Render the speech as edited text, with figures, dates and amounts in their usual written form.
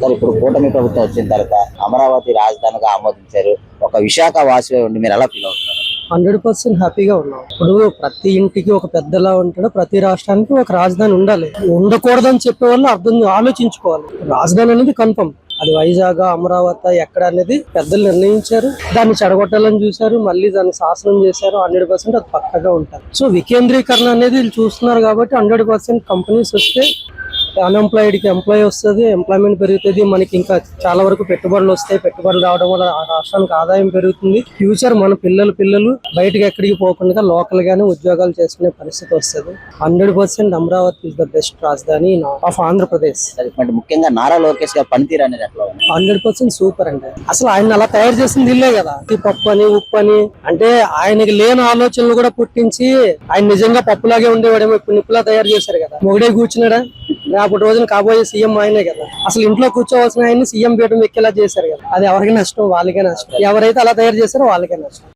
Sir ఇప్పుడు కూటమి ప్రభుత్వం వచ్చిన తర్వాత అమరావతి రాజధానిగా ఆమోదించారు. ఒక విశాఖ వాసిగా ఉండి మీరు ఎలా ఫీల్ అవుతున్నారు? 100% హ్యాపీగా ఉన్నాం. ఇప్పుడు ప్రతి ఇంటికి ఒక పెద్దలా ఉంటాడు, ప్రతి రాష్ట్రానికి ఒక రాజధాని ఉండాలి. ఉండకూడదని చెప్పే వాళ్ళు ఆలోచించుకోవాలి. రాజధాని అనేది కన్ఫర్మ్. అది వైజాగ్, అమరావతి ఎక్కడ అనేది పెద్దలు నిర్ణయించారు. దాన్ని చెడగొట్టాలని చూశారు, మళ్ళీ దాన్ని శాసనం చేశారు. 100% అది పక్కగా ఉంటారు. సో వికేంద్రీకరణ అనేది వీళ్ళు చూస్తున్నారు కాబట్టి 100% కంపెనీస్ వస్తే అన్ఎంప్లాయిడ్ కి ఎంప్లాయ్ వస్తుంది, ఎంప్లాయ్మెంట్ పెరుగుతుంది, మనకి ఇంకా చాలా వరకు పెట్టుబడులు వస్తాయి. పెట్టుబడులు రావడం వల్ల ఆ రాష్ట్రానికి ఆదాయం పెరుగుతుంది. ఫ్యూచర్ మన పిల్లలు బయటకు ఎక్కడికి పోకుండా లోకల్ గానే ఉద్యోగాలు చేసుకునే పరిస్థితి వస్తుంది. 100% అమరావతి ఇస్ ద బెస్ట్ రాజధాని ఆఫ్ ఆంధ్రప్రదేశ్. ముఖ్యంగా నారా లోకేష్ గారి పనితీరు అనేది ఎట్లా ఉంది? 100% సూపర్ అండి. అసలు ఆయన అలా తయారు చేసింది ఇల్లే కదా. పప్పు అని ఉప్పు అని అంటే ఆయనకి లేని ఆలోచనలు కూడా పుట్టించి ఆయన నిజంగా పప్పులాగే ఉండేవాడేమో ఇప్పుడు నిప్పులా తయారు చేశారు కదా. మొగడే కూర్చున్నాడా, రేపటి రోజున కాబోయే సీఎం ఆయనే కదా. అసలు ఇంట్లో కూర్చోవలసిన ఆయన్ని సీఎం పీఠం ఎక్కేలా చేశారు కదా. అది ఎవరికి నష్టం? వాళ్ళకే నష్టం. ఎవరైతే అలా తయారు చేశారో వాళ్ళకే నష్టం.